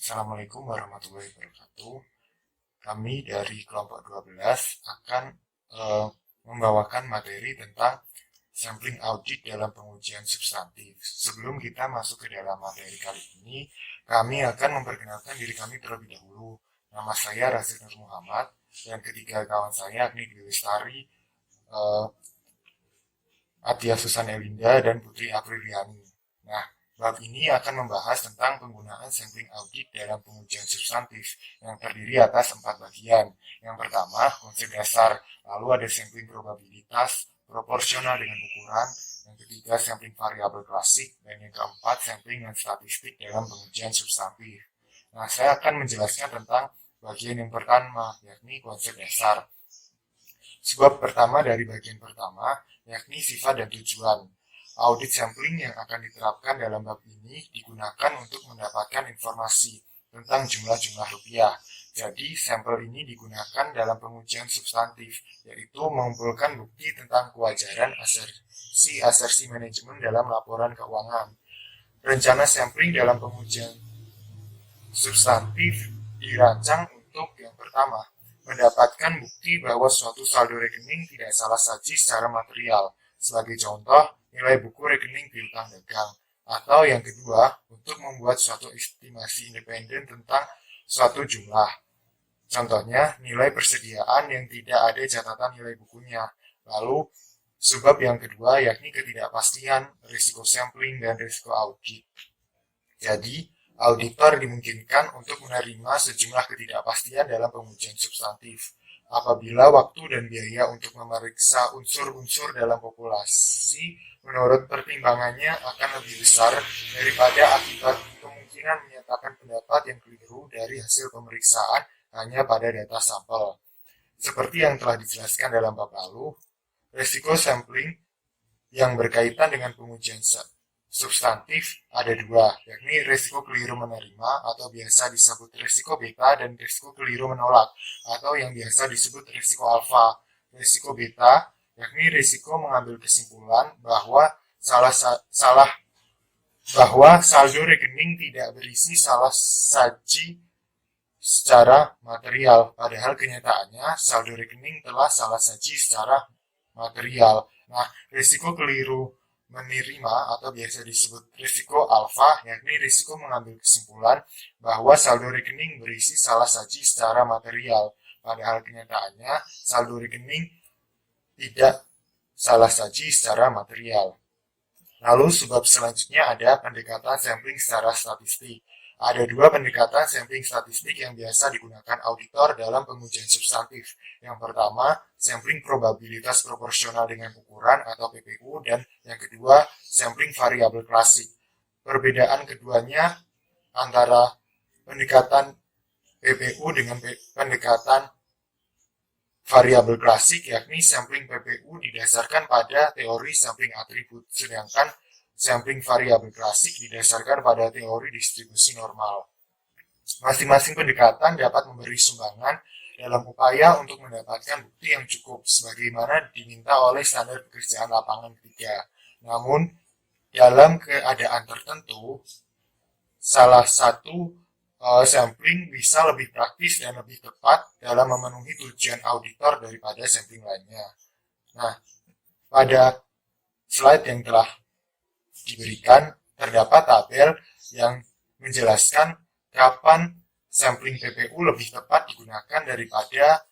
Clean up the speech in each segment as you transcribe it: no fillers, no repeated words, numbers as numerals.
Assalamualaikum warahmatullahi wabarakatuh. Kami dari kelompok 12 akan membawakan materi tentang sampling audit dalam pengujian substantif. Sebelum kita masuk ke dalam materi kali ini, kami akan memperkenalkan diri kami terlebih dahulu. Nama saya Rasid Nur Muhammad dan ketiga kawan saya Agni Dwi Lestari, Atia Susan Elinda, dan Putri Apriliani. Nah, bab ini akan membahas tentang penggunaan sampling audit dalam pengujian substantif yang terdiri atas 4 bagian. Yang pertama, konsep dasar, lalu ada sampling probabilitas, proporsional dengan ukuran, yang ketiga sampling variabel klasik, dan yang keempat sampling dan statistik dalam pengujian substantif. Nah, saya akan menjelaskan tentang bagian yang pertama, yakni konsep dasar. Sebab pertama dari bagian pertama, yakni sifat dan tujuan. Audit sampling yang akan diterapkan dalam bab ini digunakan untuk mendapatkan informasi tentang jumlah-jumlah rupiah. Jadi, sampel ini digunakan dalam pengujian substantif, yaitu mengumpulkan bukti tentang kewajaran asersi manajemen dalam laporan keuangan. Rencana sampling dalam pengujian substantif dirancang untuk yang pertama, mendapatkan bukti bahwa suatu saldo rekening tidak salah saji secara material. Sebagai contoh, nilai buku rekening piutang dagang. Atau yang kedua, untuk membuat suatu estimasi independen tentang suatu jumlah. Contohnya, nilai persediaan yang tidak ada catatan nilai bukunya. Lalu, sebab yang kedua yakni ketidakpastian, risiko sampling, dan risiko audit. Jadi, auditor dimungkinkan untuk menerima sejumlah ketidakpastian dalam pengujian substantif. Apabila waktu dan biaya untuk memeriksa unsur-unsur dalam populasi menurut pertimbangannya akan lebih besar daripada akibat kemungkinan menyatakan pendapat yang keliru dari hasil pemeriksaan hanya pada data sampel. Seperti yang telah dijelaskan dalam bab lalu, risiko sampling yang berkaitan dengan pengujian substantif ada dua, yakni risiko keliru menerima atau biasa disebut risiko beta dan risiko keliru menolak atau yang biasa disebut risiko alfa. Risiko beta yakni risiko mengambil kesimpulan bahwa saldo rekening tidak berisi salah saji secara material, padahal kenyataannya saldo rekening telah salah saji secara material. Nah, risiko keliru menerima atau biasa disebut risiko alfa, yakni risiko mengambil kesimpulan bahwa saldo rekening berisi salah saji secara material, padahal kenyataannya saldo rekening tidak salah saji secara material. Lalu sebab selanjutnya ada pendekatan sampling secara statistik. Ada dua pendekatan sampling statistik yang biasa digunakan auditor dalam pengujian substantif. Yang pertama, sampling probabilitas proporsional dengan ukuran atau PPU, dan yang kedua, sampling variabel klasik. Perbedaan keduanya antara pendekatan PPU dengan pendekatan variabel klasik, yakni sampling PPU didasarkan pada teori sampling atribut, sedangkan sampling variabel klasik didasarkan pada teori distribusi normal. Masing-masing pendekatan dapat memberi sumbangan dalam upaya untuk mendapatkan bukti yang cukup, sebagaimana diminta oleh standar pekerjaan lapangan ketiga. Namun, dalam keadaan tertentu, salah satu sampling bisa lebih praktis dan lebih tepat dalam memenuhi tujuan auditor daripada sampling lainnya. Nah, pada slide yang telah diberikan terdapat tabel yang menjelaskan kapan sampling PPU lebih tepat digunakan daripada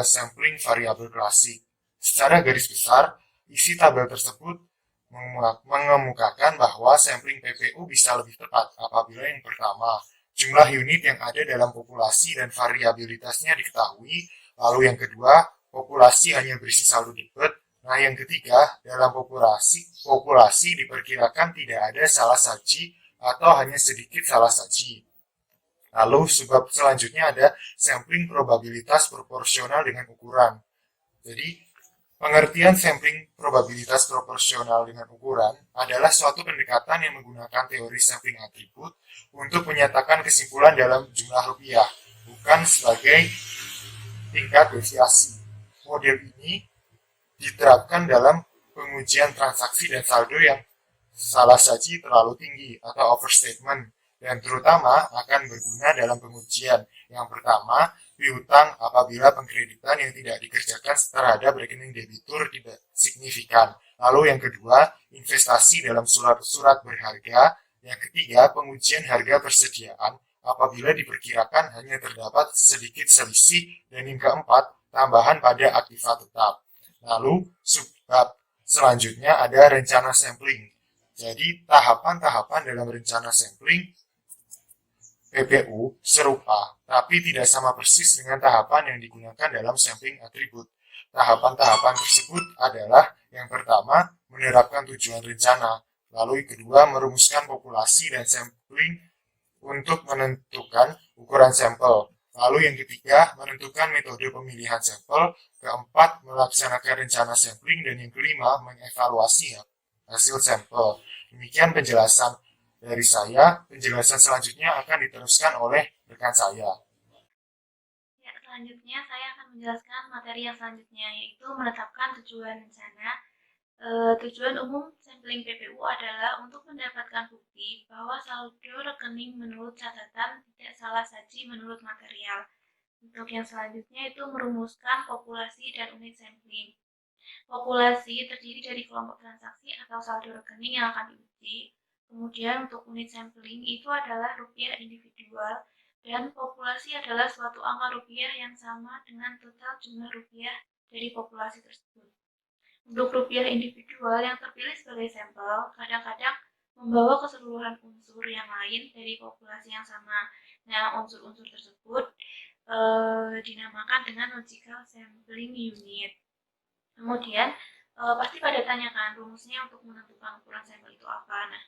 sampling variabel klasik. Secara garis besar, isi tabel tersebut mengemukakan bahwa sampling PPU bisa lebih tepat apabila yang pertama, jumlah unit yang ada dalam populasi dan variabilitasnya diketahui, lalu yang kedua, populasi hanya berisi saldo debit. Nah, yang ketiga, dalam populasi diperkirakan tidak ada salah saji atau hanya sedikit salah saji. Lalu, sebab selanjutnya ada sampling probabilitas proporsional dengan ukuran. Jadi, pengertian sampling probabilitas proporsional dengan ukuran adalah suatu pendekatan yang menggunakan teori sampling atribut untuk menyatakan kesimpulan dalam jumlah rupiah, bukan sebagai tingkat deviasi. Model ini diterapkan dalam pengujian transaksi dan saldo yang salah saji terlalu tinggi atau overstatement, dan terutama akan berguna dalam pengujian. Yang pertama, piutang apabila pengkreditan yang tidak dikerjakan terhadap rekening debitur tidak signifikan. Lalu yang kedua, investasi dalam surat-surat berharga. Yang ketiga, pengujian harga persediaan apabila diperkirakan hanya terdapat sedikit selisih. Dan yang keempat, tambahan pada aktiva tetap. Lalu, subbab selanjutnya ada rencana sampling. Jadi, tahapan-tahapan dalam rencana sampling PPU serupa, tapi tidak sama persis dengan tahapan yang digunakan dalam sampling atribut. Tahapan-tahapan tersebut adalah yang pertama, menerapkan tujuan rencana, lalu yang kedua, merumuskan populasi dan sampling untuk menentukan ukuran sampel, lalu yang ketiga, menentukan metode pemilihan sampel, keempat, melaksanakan rencana sampling, dan yang kelima, mengevaluasi hasil sampel. Demikian penjelasan dari saya. Penjelasan selanjutnya akan diteruskan oleh rekan saya. Ya, selanjutnya saya akan menjelaskan materi yang selanjutnya, yaitu menetapkan tujuan rencana. Tujuan umum sampling PPU adalah untuk mendapatkan bukti bahwa saldo rekening menurut catatan tidak salah saji menurut material. Untuk yang selanjutnya itu merumuskan populasi dan unit sampling. Populasi terdiri dari kelompok transaksi atau saldo rekening yang akan diuji. Kemudian untuk unit sampling itu adalah rupiah individual, dan populasi adalah suatu angka rupiah yang sama dengan total jumlah rupiah dari populasi tersebut. Untuk rupiah individual yang terpilih sebagai sampel, kadang-kadang membawa keseluruhan unsur yang lain dari populasi yang sama. Nah, unsur-unsur tersebut dinamakan dengan logical sampling unit. Kemudian, pasti pada tanyakan rumusnya untuk menentukan ukuran sampel itu apa. Nah,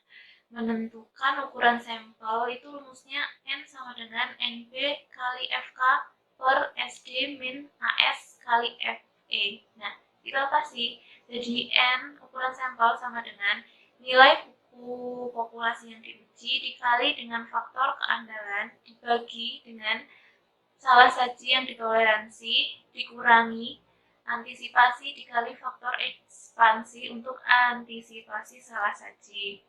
menentukan ukuran sampel itu rumusnya N sama dengan NB kali FK per SD min AS kali FE. Nah, itu apa sih? Jadi N ukuran sampel sama dengan nilai buku populasi yang diuji dikali dengan faktor keandalan dibagi dengan salah saji yang ditoleransi dikurangi antisipasi dikali faktor ekspansi untuk antisipasi salah saji.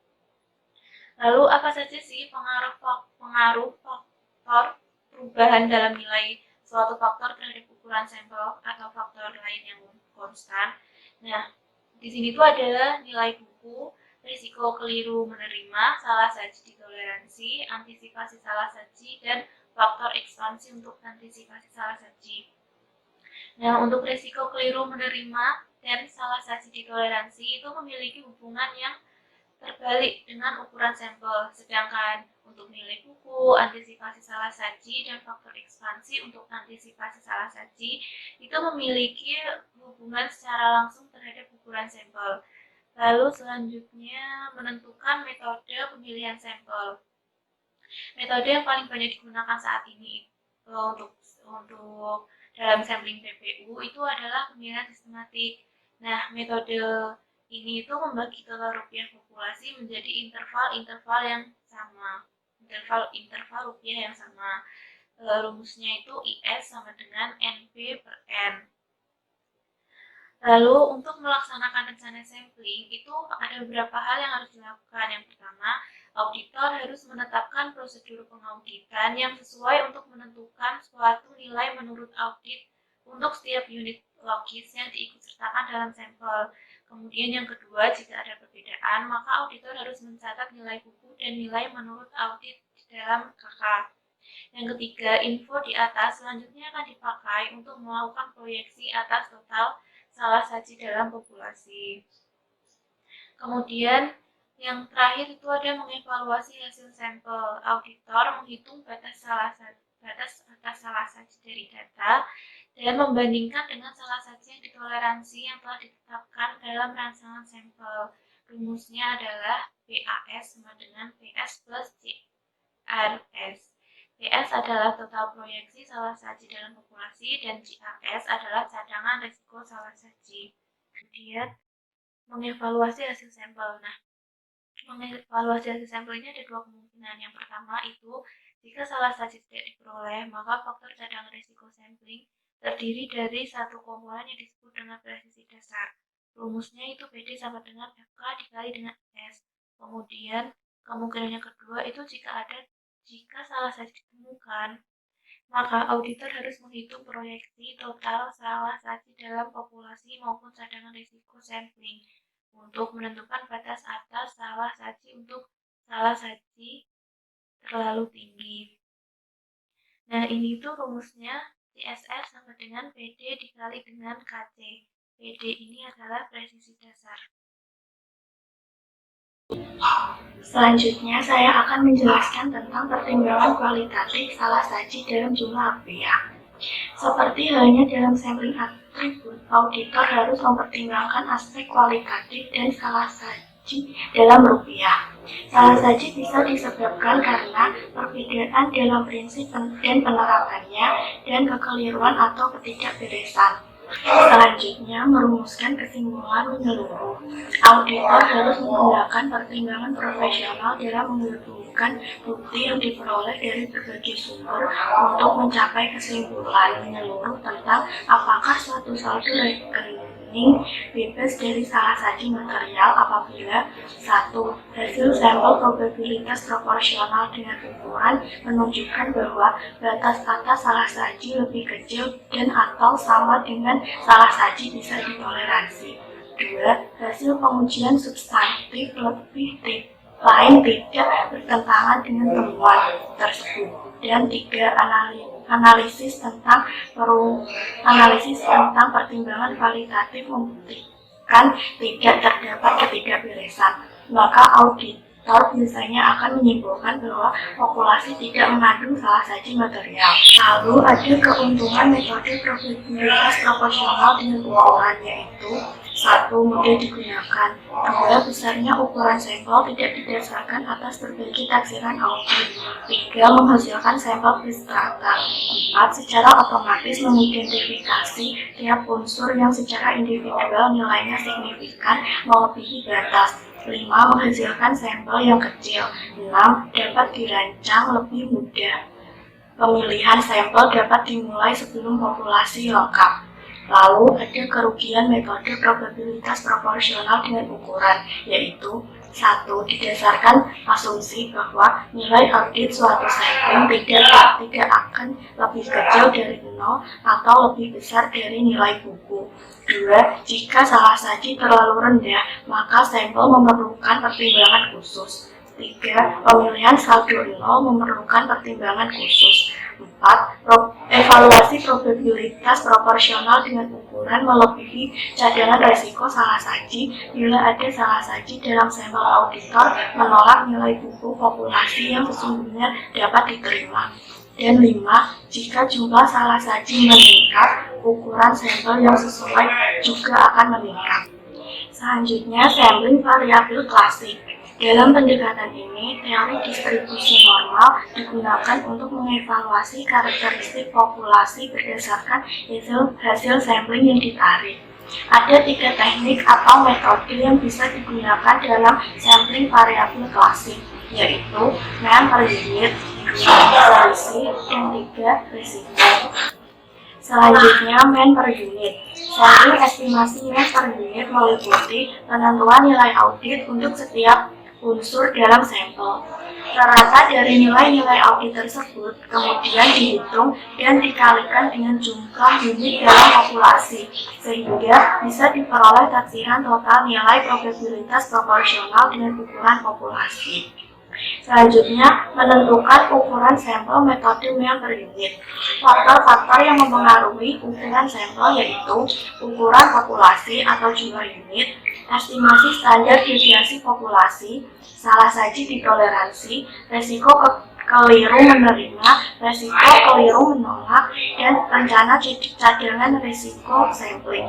Lalu apa saja sih pengaruh faktor perubahan dalam nilai suatu faktor terhadap ukuran sampel atau faktor lain yang konstan? Nah, di sini tuh ada nilai buku, risiko keliru menerima, salah saji ditoleransi, antisipasi salah saji, dan faktor ekspansi untuk antisipasi salah saji. Nah, untuk risiko keliru menerima dan salah saji ditoleransi itu memiliki hubungan yang terbalik dengan ukuran sampel, sedangkan untuk nilai buku, antisipasi salah saji, dan faktor ekspansi untuk antisipasi salah saji itu memiliki hubungan secara langsung terhadap ukuran sampel. Lalu selanjutnya menentukan metode pemilihan sampel. Metode yang paling banyak digunakan saat ini untuk dalam sampling PPU itu adalah pemilihan sistematik. Nah, metode ini itu membagi total rupiah populasi menjadi interval-interval yang sama. Interval rupiah yang sama. Rumusnya itu IS sama dengan NP per N. Lalu untuk melaksanakan rencana sampling itu ada beberapa hal yang harus dilakukan. Yang pertama, auditor harus menetapkan prosedur pengauditan yang sesuai untuk menentukan suatu nilai menurut audit untuk setiap unit logis yang diikutsertakan dalam sampel. Kemudian yang kedua, jika ada perbedaan, maka auditor harus mencatat nilai buku dan nilai menurut audit di dalam KK. Yang ketiga, info di atas selanjutnya akan dipakai untuk melakukan proyeksi atas total salah saji dalam populasi. Kemudian yang terakhir itu ada mengevaluasi hasil sampel. Auditor menghitung batas atas salah saji dari data dan membandingkan dengan salah saji yang ditoleransi yang telah ditetapkan dalam rangsangan sampel. Rumusnya adalah PAS sama dengan PS plus CRS. PS adalah total proyeksi salah saji dalam populasi dan CRS adalah cadangan risiko salah saji. Kemudian mengevaluasi hasil sampel. Nah, mengevaluasi hasil sampel ini ada dua kemungkinan. Yang pertama itu jika salah saji tidak diperoleh, maka faktor cadangan risiko sampling terdiri dari satu komponen yang disebut dengan presisi dasar. Rumusnya itu PD sama dengan FK dikali dengan S. Kemudian kemungkinan yang kedua itu jika ada Jika salah saji ditemukan, maka auditor harus menghitung proyeksi total salah saji dalam populasi maupun cadangan risiko sampling untuk menentukan batas atas salah saji untuk salah saji terlalu tinggi. Nah, ini tuh rumusnya CSR sama dengan PD dikali dengan KC. PD ini adalah presisi dasar. Selanjutnya, saya akan menjelaskan tentang pertimbangan kualitatif salah saji dalam jumlah rupiah. Seperti halnya dalam sampling atribut, auditor harus mempertimbangkan aspek kualitatif dan salah saji dalam rupiah. Salah saji bisa disebabkan karena perbedaan dalam prinsip dan penerapannya dan kekeliruan atau ketidakberesan. Selanjutnya, merumuskan kesimpulan menyeluruh. Auditor harus menggunakan pertimbangan profesional dalam menggabungkan bukti yang diperoleh dari berbagai sumber untuk mencapai kesimpulan menyeluruh tentang apakah suatu saldo rekening bebas dari salah saji material apabila 1. Hasil sampel probabilitas proporsional dengan ukuran menunjukkan bahwa batas atas salah saji lebih kecil dan atau sama dengan salah saji bisa ditoleransi. 2. Hasil pengujian substantif lain tidak bertentangan dengan temuan tersebut. Dan 3. Analisis tentang pertimbangan kualitatif membuktikan tidak terdapat ketidakberesan. Maka auditor biasanya akan menyimpulkan bahwa populasi tidak mengandung salah saji material. Lalu ada keuntungan metode probabilitas proporsional dengan ukuran, yaitu 1. Mudah digunakan. 2. Besarnya ukuran sampel tidak didasarkan atas berbagai taksiran audit. 3. Menghasilkan sampel berstrata. 4. Secara otomatis mengidentifikasi tiap unsur yang secara individual nilainya signifikan melebihi batas. 5. Menghasilkan sampel yang kecil. 6. Dapat dirancang lebih mudah. Pemilihan sampel dapat dimulai sebelum populasi lengkap. Lalu ada kerugian metode probabilitas proporsional dengan ukuran, yaitu 1. Didasarkan asumsi bahwa nilai audit suatu sampling tidak akan lebih kecil dari 0 atau lebih besar dari nilai buku. 2. Jika salah saji terlalu rendah, maka sampel memerlukan pertimbangan khusus. 3. Pemilihan saldo 0 memerlukan pertimbangan khusus. 4. Evaluasi probabilitas proporsional dengan ukuran melebihi cadangan risiko salah saji bila ada salah saji dalam sampel auditor menolak nilai buku populasi yang sesungguhnya dapat diterima. Dan 5. Jika jumlah salah saji meningkat, ukuran sampel yang sesuai juga akan meningkat. Selanjutnya, sampling variabel klasik. Dalam pendekatan ini, teori distribusi normal digunakan untuk mengevaluasi karakteristik populasi berdasarkan hasil sampling yang ditarik. Ada 3 teknik atau metode yang bisa digunakan dalam sampling variabel klasik, yaitu mean per unit, 2. Selisih, dan 3. Risiko. Selanjutnya, mean per unit. Sampling estimasi mean per unit meliputi penentuan nilai audit untuk setiap unsur dalam sampel. Rata dari nilai-nilai audit tersebut kemudian dihitung dan dikalikan dengan jumlah unit dalam populasi, sehingga bisa diperoleh taksiran total nilai probabilitas proporsional dengan ukuran populasi. Selanjutnya, menentukan ukuran sampel metode mean per unit. Faktor-faktor yang mempengaruhi ukuran sampel yaitu ukuran populasi atau jumlah unit, estimasi standar deviasi populasi, salah saji ditoleransi, resiko keliru menerima, resiko keliru menolak, dan rencana cadangan risiko sampling.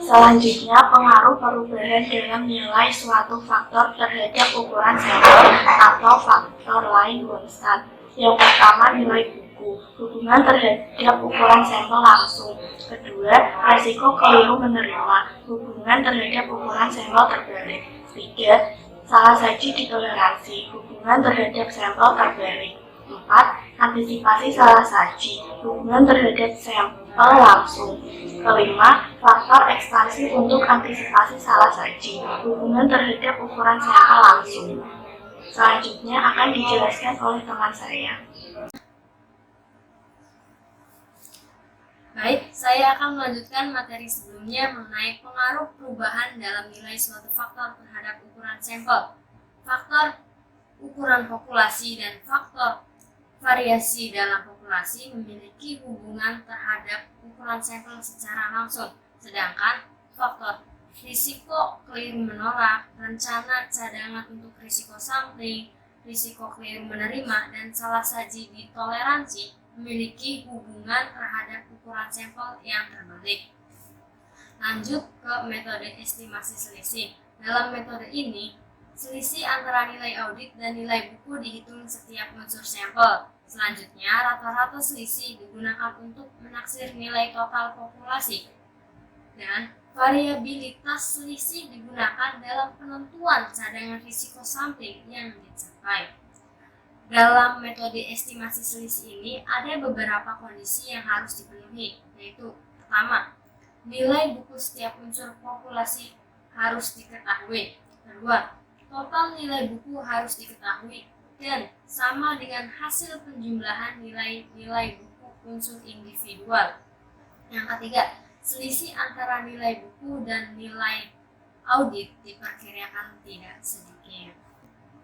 Selanjutnya, pengaruh perubahan dalam nilai suatu faktor terhadap ukuran sampel atau faktor lain konstan. Yang pertama, nilai buku, hubungan terhadap ukuran sampel langsung. Kedua, resiko keliru menerima, hubungan terhadap ukuran sampel terbalik. 3. Salah saji ditoleransi, hubungan terhadap sampel terbalik. 4. Antisipasi salah saji, hubungan terhadap sampel langsung. Kelima, faktor ekspansi untuk antisipasi salah saji, hubungan terhadap ukuran sampel langsung. Selanjutnya akan dijelaskan oleh teman saya. Baik, saya akan melanjutkan materi sebelumnya mengenai pengaruh perubahan dalam nilai suatu faktor terhadap ukuran sampel. Faktor ukuran populasi dan faktor variasi dalam populasi memiliki hubungan terhadap ukuran sampel secara langsung, sedangkan faktor risiko keliru menolak, rencana cadangan untuk risiko sampling, risiko keliru menerima, dan salah saji ditoleransi memiliki hubungan terhadap ukuran sampel yang terbalik. Lanjut ke metode estimasi selisih. Dalam metode ini, selisih antara nilai audit dan nilai buku dihitung setiap unsur sampel. Selanjutnya, rata-rata selisih digunakan untuk menaksir nilai total populasi. Dan variabilitas selisih digunakan dalam penentuan cadangan risiko sampling yang dicapai. Dalam metode estimasi selisih ini ada beberapa kondisi yang harus dipenuhi, yaitu pertama, nilai buku setiap unsur populasi harus diketahui. Kedua, total nilai buku harus diketahui dan sama dengan hasil penjumlahan nilai-nilai buku unsur individual. Yang ketiga, selisih antara nilai buku dan nilai audit diperkirakan tidak sedikit.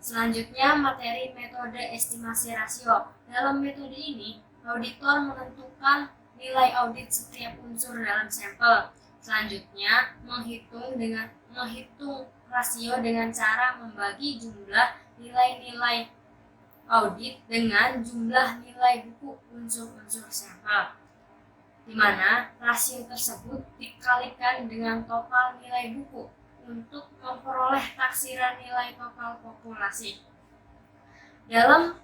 Selanjutnya, materi metode estimasi rasio. Dalam metode ini, auditor menentukan nilai audit setiap unsur dalam sampel. Selanjutnya, menghitung rasio dengan cara membagi jumlah nilai-nilai audit dengan jumlah nilai buku unsur-unsur sampel, di mana rasio tersebut dikalikan dengan total nilai buku untuk memperoleh taksiran nilai total populasi. Dalam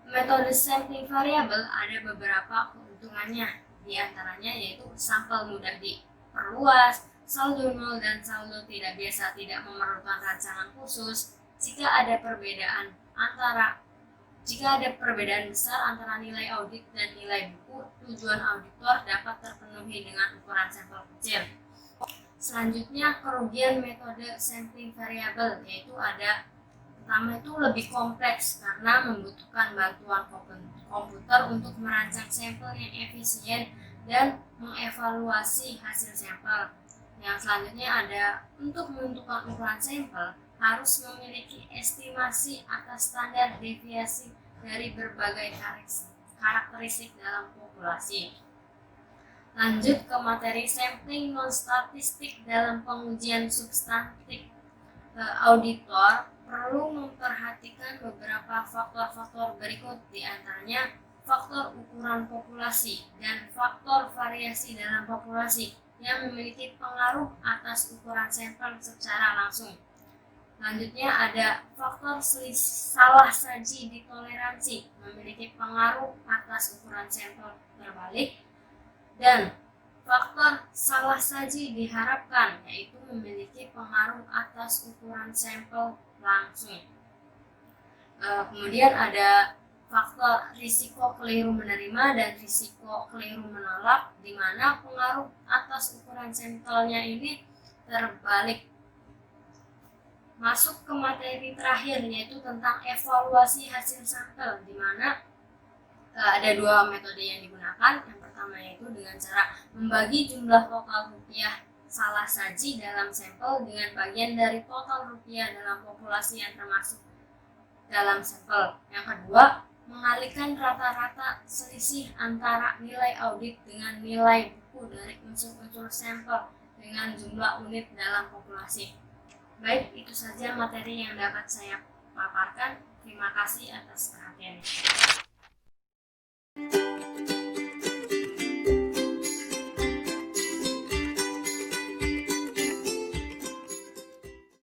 metode sampling variabel ada beberapa keuntungannya, di antaranya yaitu sampel mudah diperluas, saldo nol dan saldo tidak biasa tidak memerlukan rancangan khusus. Jika ada perbedaan besar antara nilai audit dan nilai buku, tujuan auditor dapat terpenuhi dengan ukuran sampel kecil. Selanjutnya, kerugian metode sampling variabel, yaitu ada pertama itu lebih kompleks karena membutuhkan bantuan komputer untuk merancang sampel yang efisien dan mengevaluasi hasil sampel. Yang selanjutnya ada untuk menentukan ukuran sampel harus memiliki estimasi atas standar deviasi dari berbagai karakteristik dalam populasi. Lanjut ke materi sampling non-statistik. Dalam pengujian substantif, auditor perlu memperhatikan beberapa faktor-faktor berikut, di antaranya faktor ukuran populasi dan faktor variasi dalam populasi yang memiliki pengaruh atas ukuran sampel secara langsung. Selanjutnya ada faktor salah saji ditoleransi memiliki pengaruh atas ukuran sampel terbalik, dan faktor salah saji diharapkan yaitu memiliki pengaruh atas ukuran sampel langsung. Kemudian ada faktor risiko keliru menerima dan risiko keliru menolak, di mana pengaruh atas ukuran sampelnya ini terbalik. Masuk ke materi terakhir, yaitu tentang evaluasi hasil sampel, di mana ada dua metode yang digunakan. Yang pertama yaitu dengan cara membagi jumlah total rupiah salah saji dalam sampel dengan bagian dari total rupiah dalam populasi yang termasuk dalam sampel. Yang kedua, mengalihkan rata-rata selisih antara nilai audit dengan nilai buku dari unsur-unsur sampel dengan jumlah unit dalam populasi. Baik, itu saja materi yang dapat saya paparkan. Terima kasih atas perhatiannya.